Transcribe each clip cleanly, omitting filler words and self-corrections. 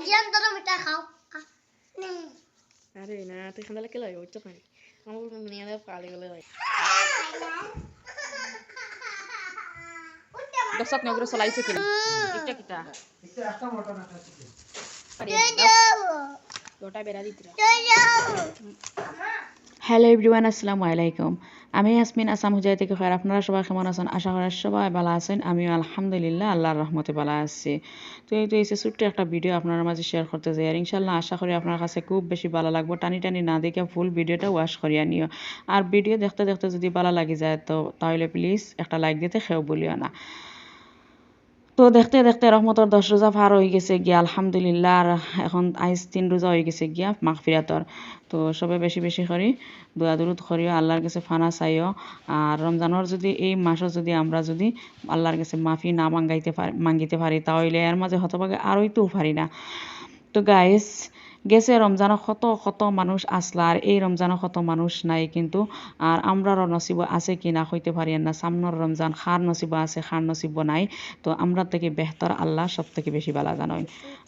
জিয়ান তোর মিঠা খাও আরে না তুই খান্দা লাগে লয় উচ্চ পানি আমার নিয়ে আলে পালে গেলে হয় দর্শক নগর চলাইছে কি এটা কিটা একটা মোটা না আছে গোটা বেড়া দিতরা হ্যালো এভরিওয়ান আসসালামু আলাইকুম আমি ইয়াসমিন আসাম হুজাই থেকে খৈর আপনারা সবাই কেমন আছেন আশা করি সবাই ভালো আছেন আমিও আলহামদুলিল্লাহ আল্লাহর রহমতে ভালো আছি তো এই তো এসে ছোট্ট একটা ভিডিও আপনার মাঝে শেয়ার করতে যাই আর ইনশাল্লাহ আশা করি আপনার কাছে খুব বেশি ভালো লাগবে টানি টানি না দেখে ফুল ভিডিওটা ওয়াশ করিয়া নিও আর ভিডিও দেখতে দেখতে যদি ভালো লাগে যায় তো তাহলে প্লিজ একটা লাইক দিতে খেও বলিও না তো দেখতে দেখতে রহমতর 10 রোজা পার হয়ে গেছে গিয়া আলহামদুলিল্লাহ আর এখন আইজ 3 রোজা হয়ে গেছে গিয়া মাগফিরাতর তো সবে বেশি বেশি করি দোয়া দরুদ করিও আল্লাহর কাছে ফানা চাইও আর রমজানের যদি এই মাসে যদি আমরা যদি আল্লাহর কাছে মাফি না মাঙ্গিতে পারি তাহলে এর মাঝে হতভাগে আরোই তো পারি না তো গাইস গেছে রমজানে কত কত মানুষ আসলা আর এই রমজানে কত মানুষ নাই কিন্তু আর আমরারও নসিব আছে কি না হইতে পারি না সামনের রমজান খার নসিব আছে খার নসিব নাই তো আমরা থেকে বেহতর আল্লাহ সব থেকে বেশি বালা জানই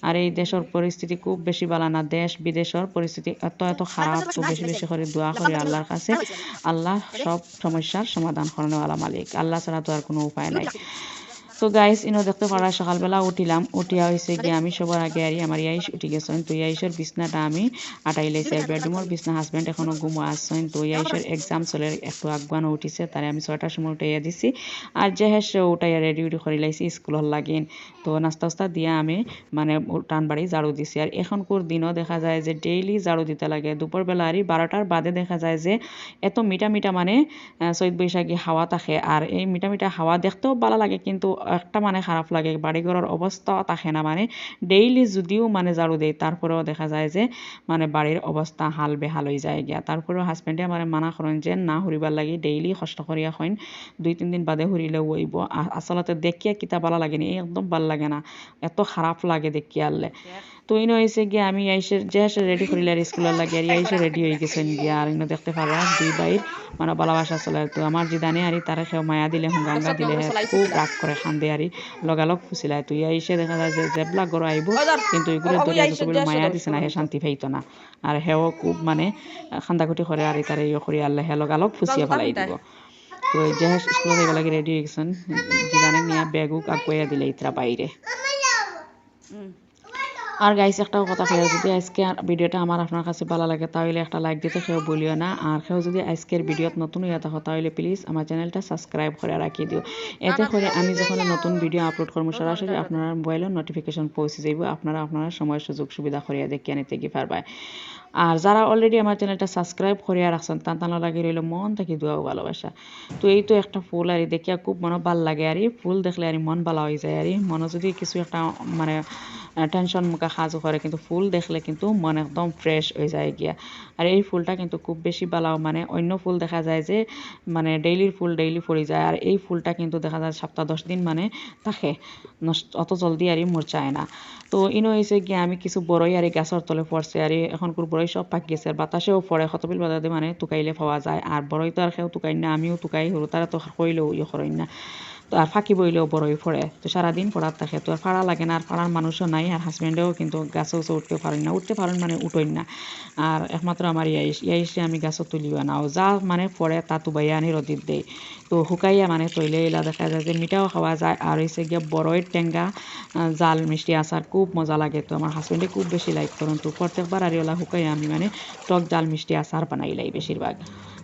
আর এই দেশের পরিস্থিতি খুব বেশি বালা না দেশ বিদেশের পরিস্থিতি এত এত খারাপ তো বেশি বেশি করে দোয়া করি আল্লাহর কাছে আল্লাহ সব সমস্যার সমাধান করানোওয়ালা মালিক আল্লাহ ছাড়া তো আর কোনো উপায় নাই তো গাইস ইনো দেখতে পারা সকালবেলা উঠিয়া হয়েছে গিয়ে আমি সবার আগে আর আমার ইয়াইশ উঠি গেছেন তো ইয়াইশের বিছনাটা আমি আটাই লাইছি আর বেডরুমের বিছনা হাজব্যান্ড এখনো ঘুমো আসছেন তো ইয়াইশের এক্সাম চলে একটু আগুয়ানো উঠিছে তারে আমি 6টার সময় উঠাইয়া দিছি আর যে সে উঠাইয়া রেডি করে লাইছি স্কুলের লাগিন তো নাস্তা দিয়া আমি মানে টান বাড়ি ঝাড়ু দিছি আর এখনকার দিনও দেখা যায় যে ডেইলি ঝাড়ু দিতে লাগে দুপুরবেলা আর 12টার বাদে দেখা যায় যে এত মিঠা মিঠা মানে চৈত বৈশাখী হাওয়া থাকে আর এই মিঠা মিঠা হাওয়া দেখতেও ভালো লাগে কিন্তু একটা মানে খারাপ লাগে বাড়িঘরের অবস্থা থাকে না মানে ডেইলি যদিও মানে ঝাড়ু দেয় তারপরেও দেখা যায় যে মানে বাড়ির অবস্থা হাল বেহাল হয়ে যায় গিয়া তারপরেও হাজবেন্ডে আমার মানা করেন যে না হুরিবার লাগি ডেইলি কষ্ট করিয়া হইন 2-3 দিন বাদে হুরিলে হইব আসলে দেখিয়া কিতা ভালো লাগেনি একদম ভালো লাগে না এত খারাপ লাগে দেখিয়া আনলে তো ইনো হয়েছে গিয়ে আমি যে রেডি করিলে আর স্কুলের লাগে আর আইসে রেডি হয়ে গেছেন গিয়া আর ইনো দেখতে পারা দুই ভাইয়ের মানে ভালোবাসা চলে তো আমার যে দানে আরি তারা সেও মায়া দিলে হুঙ্গা দিলে খুব রাগ করে খান্দে আরি লগালগ ফুসিলায় তুই আইসে দেখা যায় যে জেবলা গরু আইব কিন্তু এগুলো ধরে যতগুলো মায়া দিছে না হে শান্তি পাইতো না আর হেও খুব মানে খান্দাকুটি করে আরি তারা ইয়ে করি আল্লাহ হে লগালগ ফুসিয়া ফেলাই দিব তো যে স্কুলে যাইব লাগে রেডি হয়ে গেছেন জিদানে নিয়ে ব্যাগও আগুয়া দিলে ইতরা বাইরে আর গাইস একটা কথা কই যদি আজকে ভিডিওটা আমার আপনার কাছে ভালো লাগে তাহলে একটা লাইক দিতে কেউ বলিও না আর কেউ যদি আজকের ভিডিওত নতুন হইয়া থাকো তাহলে প্লিজ আমার চ্যানেলটা সাবস্ক্রাইব করে রাখি দিও এতে করে আমি যখন নতুন ভিডিও আপলোড করব সরাসরি আপনার মোবাইলে নোটিফিকেশন পৌঁছে যাইব আপনারা সময় সুযোগ সুবিধা করিয়া দেখিয়া নিতে কি পারবাই আর যারা অলরেডি আমার চ্যানেলটা সাবস্ক্রাইব করিয়া রাখছেন তানা লাগে রইল মন থেকে দোয়া ভালোবাসা তো এই তো একটা ফুল আর দেখিয়া খুব মনে ভাল লাগে আর ফুল দেখলে আর মন ভালো হয়ে যায় আর মনে যদি কিছু একটা মানে টেনশন মুখে সাজু করে কিন্তু ফুল দেখলে কিন্তু মন একদম ফ্রেশ হয়ে যায় গিয়া আর এই ফুলটা কিন্তু খুব বেশি ভালো মানে অন্য ফুল দেখা যায় যে মানে ডেইলির ফুল ডেইলি পড়ে যায় আর এই ফুলটা কিন্তু দেখা যায় সপ্তাহ 10 দিন মানে থাকে অত জলদি আর মরচায় না তো ইনো হয়েছে গিয়ে আমি কিছু বড়ই আর গাছের তলে পড়ছে আর এখনকার বড়ই সব পাক গেছে আর বাতাসেও পড়ে হতবিল বাজাতে মানে টুকাইলে পাওয়া যায় আর বড়ই তো আর কেউ টুকাই না আমিও টুকাই হরু তারা তো কইলেও ইয়ে করেন না তো আর ফাঁকি বইলেও বড়ই পড়ে তো সারাদিন পড়ার থাকে তো আর ফাড়া লাগে না আর ফাড়ার মানুষও নাই আর হাজব্যান্ডেও কিন্তু গাছে উঠতেও পারেন মানে উঠোই না আর একমাত্র আমার ইয়াইসে আমি গাছও তুলিও না যা মানে পড়ে তা তুবাইয়া আনি রোদিত দেয় তো শুকাইয়া মানে তৈলে এলা দেখা যায় যে মিঠাও খাওয়া যায় আর হয়েছে গিয়ে বড়ইয়ের টেঙ্গা জাল মিষ্টি আচার খুব মজা লাগে তো আমার হাজব্যান্ডে খুব বেশি লাইক করুন তো প্রত্যেকবার আর ওলা শুকাইয়া আমি মানে টক জাল মিষ্টি আচার বানাই লাই বেশিরভাগ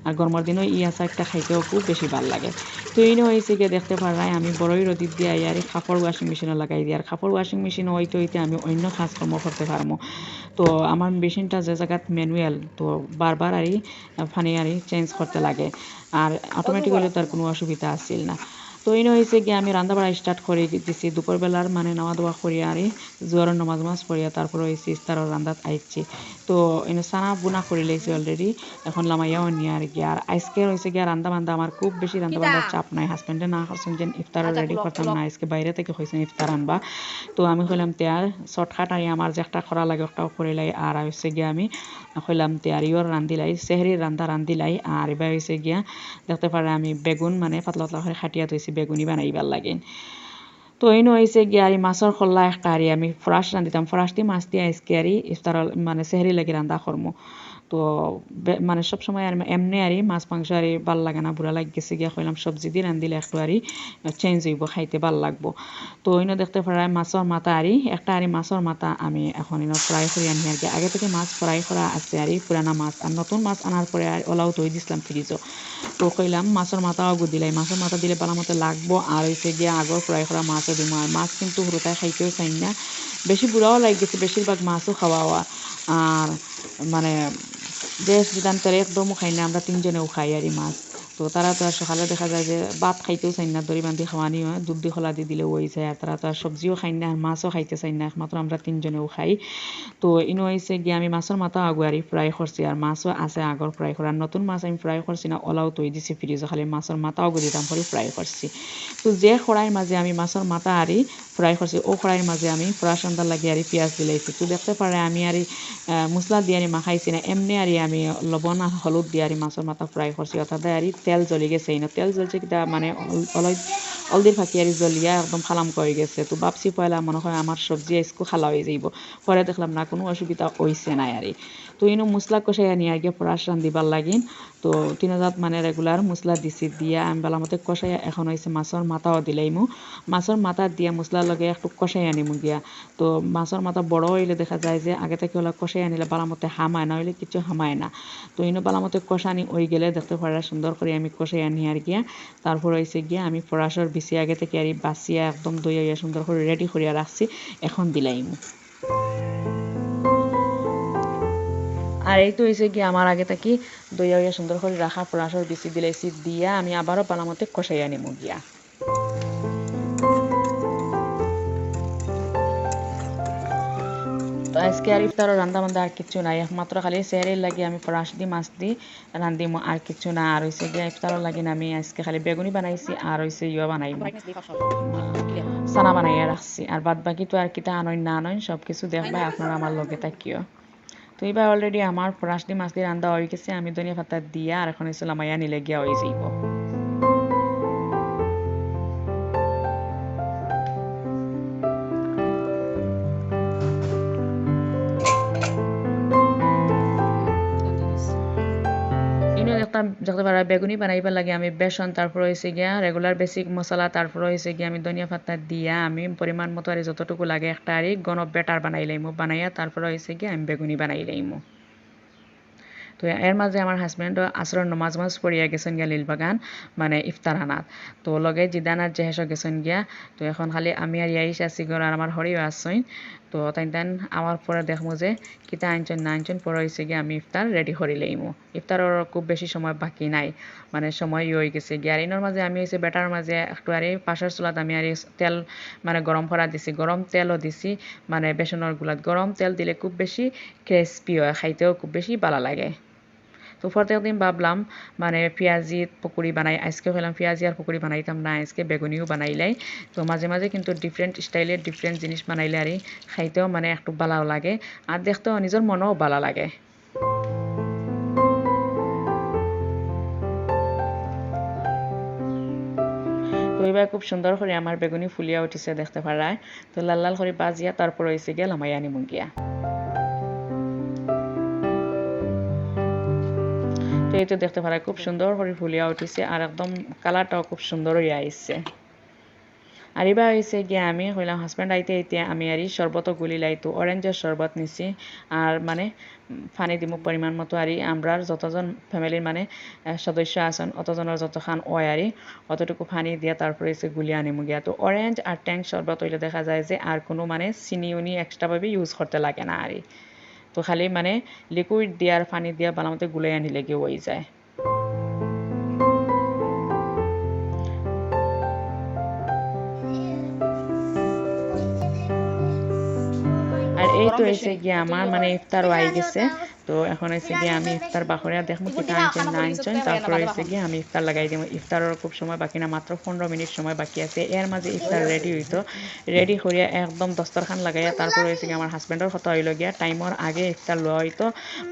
আর গরমের দিনও এই আচারটা খাইতেও খুব বেশি ভাল লাগে তো এই হয়েছে গিয়ে দেখতে পারাই আমি বড়ই রোদিত দিয়ে আর কাপড় ওয়াশিং মেশিনে লাগাই দিই আর কাপড় ওয়াশিং মেশিনে হইতে আমি অন্য কাজকর্ম করতে পারবো তো আমার মেশিনটা যে জায়গাত ম্যানুয়াল তো বারবার আরই ফানি আরই চেঞ্জ করতে লাগে আর অটোমেটিক হলে তার কোনো অসুবিধা আসছিল না তো এই হয়েছে গিয়ে আমি রান্না বাড়া স্টার্ট করে দিচ্ছি দুপুরবেলার মানে নামা দোয়া করিয়া আরই জোয়ারের নামাজ পড়িয়া তারপরে হয়েছে ইস্তারের রান্দাত আইছি তো এনে সানা বুনা করে লেছি অলরেডি এখন লামাইয়াও নিয়ে আর কি আর আজকে হয়েছে গিয়া রান্না বান্ধা আমার খুব বেশি রান্না বান্ধার চাপ নাই হাজব্যান্ডে না করছেন যে ইফতার রেডি করতাম না আজকে বাইরে থেকে হয়েছেন ইফতার আনবা তো আমি কইলাম তেয়ার শর্টকাট আর আমার যে একটা করা লাগে ওটাও করে লাই আর হয়েছে গিয়া আমি কইলাম তেয়ার ইয়র রান্ধিলাই সেহরির রান্ধিলাই আর এবার হয়েছে গিয়া দেখতে পারে আমি বেগুন মানে পাতলা পাতলা করে খাটিয়া থইছি বেগুনি বানাইবার লাগে তো তো এই হয়েছে গিয়ে আর মাছের খোল্লা একটা আর আমি ফ্রাশ রান্ধিতাম ফ্রাশ দিয়ে মাছ দিয়ে আজকে আর ইফতার মানে সেহরি লাগি রান্ধা করমু তো মানে সবসময় আর এমনি আর মাছ মাংস আর ভাল লাগে না বুড়া লাগ গেছে গিয়া কইলাম সবজি দিয়ে রান্ধিলে একটু আর চেঞ্জ হইব খাইতে ভাল লাগবো তো ইনো দেখতে পারায় মাছের মাথা আরি একটা আরি মাছের মাথা আমি এখন ইনো ফ্রাই করে আনি আর কি আগে থেকে মাছ ফ্রাই করা আছে আর পুরানা মাছ আর নতুন মাছ আনার পরে আর ওলাও তৈ দিছিলাম ফ্রিজও তো কইলাম মাছের মাথাও দিলাই মাছের মাথা দিলে ভালো মতো লাগবো আর হইছে গিয়ে আগর ফ্রাই করা মাছও দিব আর মাছ কিন্তু হুরোটায় খাইতেও চাই না বেশি বুড়াও লাগে গেছে বেশিরভাগ মাছও খাওয়া আর মানে যে সিদ্ধান্তের একদমও খাই না আমরা তিনজনেও খাই আর মাছ তো তারা তো আর সকালে দেখা যায় যে ভাত খাইতেও চাই না দড়ি বান্ধি খাওয়ানি হয় দুধ দিয়ে খোলা দিয়ে দিলেও হয়ে যায় আর তারা তো আর সবজিও খাই না আর মাছও খাইতে চাই না একমাত্র আমরা তিনজনেও খাই তো ইনো হয়েছে গিয়ে আমি মাছের মাথা আগুয়ারি ফ্রাই করছি আর মাছও আছে আগর ফ্রাই করা নতুন মাছ আমি ফ্রাই করছি না ওলাও তৈ দিছি ফ্রিজে খালি মাছের মাথা আগু দিতাম করে ফ্রাই করছি তো যে খড়াইয়ের মাঝে আমি মাছের মাথা আরি ফ্রাই করছি ও খড়াইয়ের মাঝে আমি ফ্রাই সন্ধ্যা লাগিয়ে আর পেঁয়াজ দিলাইছি তো দেখতে পারে আমি আর মশলা দিয়ে আনি মাখাইছি না এমনি আর আমি লবণ আর হলুদ দিয়ে আর মাছের মাথা ফ্রাই করছি অর্থাৎ আর তেল জ্বলি গেছে না তেল জ্বলছে কিটা মানে অলদির ফাঁকি আর জ্বলিয়া একদম খালাম করে গেছে তো ভাবছি পয়লা মনে হয় আমার সবজি আজকে খালা হয়ে যাইব পরে দেখলাম না কোনো অসুবিধা হইছে না আর তো ইনো মশলা কষাই আনি আগে ফ্রাস রান্ধিবার লাগিন তো 3000 মানে রেগুলার মশলা দিছি দিয়া আমি বালা মতে কষাই এখন হয়েছে মাছের মাথাও দিলাইমু মাছের মাথা দিয়া মশলার লগে একটু কষাই আনিমু গিয়া তো মাছের মাথা বড় হইলে দেখা যায় যে আগে থেকে ওলা কষাই আনিলে বালা মতে হামায় না হইলে কিছু হামায় না তো ইনো বালা মতে কষানি ওই গেলে দেখতে পারা সুন্দর করে আমি কষাই আনি আর গিয়া তারপর হয়েছে গিয়া আমি ফরাসর বিছি আগে থেকে আর বাসিয়া একদম দই সুন্দর করে রেডি করিয়া রাখছি এখন দিলাইমু আর এই তো হয়েছে গিয়ে আমার আগে থাকি দইয়া সুন্দর করে রাখা ফরাসর বিছি দিলাইছি দিয়া আমি আবারও বালা মতে কষাই আনিমু গিয়া তো আজকে আর ইফতারও রান্ধা বান্ধা আর কিছু নাই একমাত্র খালি সেহরির লাগি আমি ফরাস দি মাছ দি রান্ধিমু আর কিছু না আর হয়েছে গিয়ে ইফতারও লাগি আমি আজকে খালি বেগুনি বানাইছি আর হয়েছে ইয়ে বানাইমু সানা বানাইয়া রাখছি আর বাদ বাকি তো আর কিতা আনইন না আনইন সব কিছু দেখবা আপনারা আমার লগে থাকিও তো এবার অলরেডি আমার ফরাস দি মাছ দিয়ে রান্ধা হয়ে গেছে আমি ধনিয়া পাতা দিয়া আর এখন হয়েছে লামাইয়া নিলে গিয়া হয়ে যাইব দেখতে পারা বেগুনি বানাইবার লাগে আমি বেসন তারপর হয়েছে গিয়া রেগুলার বেসিক মশলা তারপর হয়েছে গিয়া আমি ধনিয়া পাতা দিয়া আমি পরিমাণ মতো আর যতটুকু লাগে একটা আর ঘন বেটার বানাই লাইমু বানাইয়া তারপর হয়েছে গিয়া আমি বেগুনি বানাই লাইমু তো এর মাঝে আমার হাজব্যান্ডও আসরের নমাজ পড়িয়া গেছেন গিয়া লীলবাগান মানে ইফতার আনাত তো লগে জিদানার জেহেস গেছেন গিয়া তো এখন খালি আমি আর ইয়াইশ আছি গর আর আমার হরিও আসছেন তো তাই আমার পরে দেখবো যে কিতা আনছেন না আনছেন পরে হয়েছে গিয়ে আমি ইফতার রেডি করে লইমু ইফতারের খুব বেশি সময় বাকি নাই মানে সময় হয়ে গেছে গিয়ে আর ইনোর মাঝে আমি হয়েছে বেটার মাঝে একটু আর পাশের চুলাত আমি আর তেল মানে গরম করা দিছি গরম তেলও দিছি মানে বেসনের গুলাত গরম তেল দিলে খুব বেশি ক্রিস্পি হয় খাইতেও খুব বেশি ভালো লাগে তো প্রত্যেক দিন ভাবলাম মানে পেঁয়াজি পকোড়ি বানাই আজকে হলাম পেঁয়াজি আর পকোড়ি বানাইতাম না আজকে বেগুনিও বানাইলাই তো মাঝে মাঝে কিন্তু ডিফারেন্ট স্টাইলের ডিফারেন্ট জিনিস বানাইলে আর খাইতেও মানে একটু ভালো লাগে আর দেখতেও নিজের মনেও ভালো লাগে তো এবার খুব সুন্দর করে আমার বেগুনি ফুলিয়া উঠিছে দেখতে পারায় তো লাল লাল করে বাজিয়া তারপর হয়েছে গিয়ে লামাইয়া নিমু গিয়া তো এই তো দেখতে পারা খুব সুন্দর করে ফুলিয়া উঠিছে আর একদম কালারটাও খুব সুন্দর হয়ে আইছে আর এবার হয়েছে গিয়ে আমি হইলাম হাজব্যান্ড আইতে আমি আর শরবতও গুলি লাইতো অরেঞ্জের শরবত নিছি আর মানে পানি দিমু পরিমাণ মতো আর আমরা যতজন ফ্যামিলির মানে সদস্য আছেন অতজনের যত খান ওয় আর অতটুকু পানি দিয়া তারপরে এসে গুলি আনিমু গিয়া তো অরেঞ্জ আর ট্যাঙ্ক শরবত হইলে দেখা যায় যে আর কোনো মানে চিনি উনি এক্সট্রাভাবে ইউজ করতে লাগে না আর তো খালি মানে লিকুইড দিয়া আর পানি দিয়া বানামতে গুলাই আনিলে গিয়ে হয়ে যায় আর এই তো এসে গিয়ে আমার মানে ইফতারও আই গেছে তো এখন হয়েছে গিয়ে আমি ইফতার বাকরিয়া দেখবো কি আনছেন না আনছেন, তারপরে হয়েছে গিয়ে আমি ইফতার লাগাই দিব। ইফতারের খুব সময় বাকি না, মাত্র 15 মিনিট সময় বাকি আছে। এর মাঝে ইফতার রেডি হইতো, রেডি করিয়া একদম দস্তরখান লাগাইয়া তারপর হয়েছে গিয়ে আমার হাজব্যান্ডের কথা হইল গিয়া টাইমর আগে ইফতার লওয়া হইতো,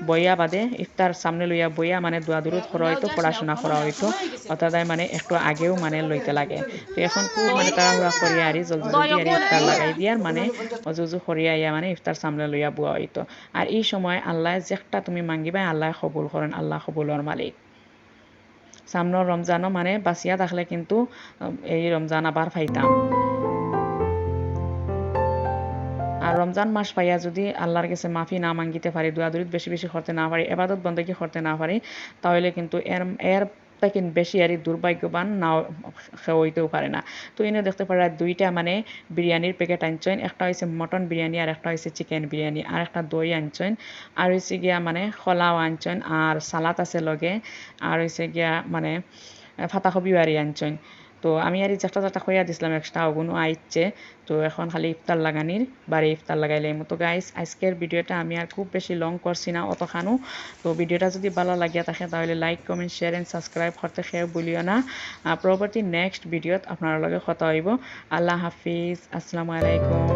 বইয়া বাদে ইফতার সামনে লইয়া বইয়া মানে দোয়া দুরুদ করা হইতো, পড়াশোনা করা হইতো, অর্থাৎ মানে একটু আগেও মানে লইতে লাগে। তো এখন খুব মানে তাড়াহুড়া করিয়া আরি জলদি জলদি আর ইফতার লাগাই দিয়ার মানে অজুজু করিয়া ইয়া মানে ইফতার সামনে লইয়া বুয়া হইতো। আর এই সময় আল্লাহ যেটা তুমি মাঙ্গিবা আল্লাহ কবুল করেন, আল্লাহ কবুলর মালিক। সামনের রমজানও মানে বাঁচিয়া থাকলে কিন্তু এই রমজান আবার পাইতাম। আর রমজান মাস পাইয়া যদি আল্লাহর কাছে মাফি না মাঙ্গিতে পারি, দোয়াদুরিত বেশি বেশি করতে না পারি, এবাদত বন্দেগী করতে না পারি, তাহলে কিন্তু এর থেকে বেশি আর দুর্ভাগ্যবান নাও হইতেও পারে না। তো এনে দেখতে পারা দুইটা মানে বিরিয়ানির প্যাকেট আনছেন, একটা হয়েছে মটন বিরিয়ানি আর একটা হয়েছে চিকেন বিরিয়ানি, আর একটা দই আনছেন, আর হয়েছে গিয়া মানে খোলাও আনছেন, আর সালাদ আছে লগে, আর হয়েছে গিয়া মানে ফাতাকপি বাড়ি আনছেন। তো আমি আর যেটা যেটা খইয়া দিছিলাম এক্সট্রা ওগুলো আইচ্ছে। তো এখন খালি ইফতার লাগানির বাড়ি ইফতার লাগাইলাম। তো গাইস আজকের ভিডিওটা আমি আর খুব বেশি লং করছি না অতখানো। তো ভিডিওটা যদি ভালো লাগিয়া থাকে তাহলে like comment share and subscribe করতে খেয়ে ভুলিও না। পরবর্তী নেক্সট ভিডিওত আপনার লগে কথা হইব। আল্লাহ হাফিজ, আসসালামু আলাইকুম।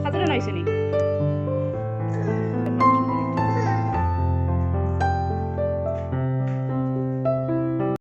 হাজারে নাইছে নি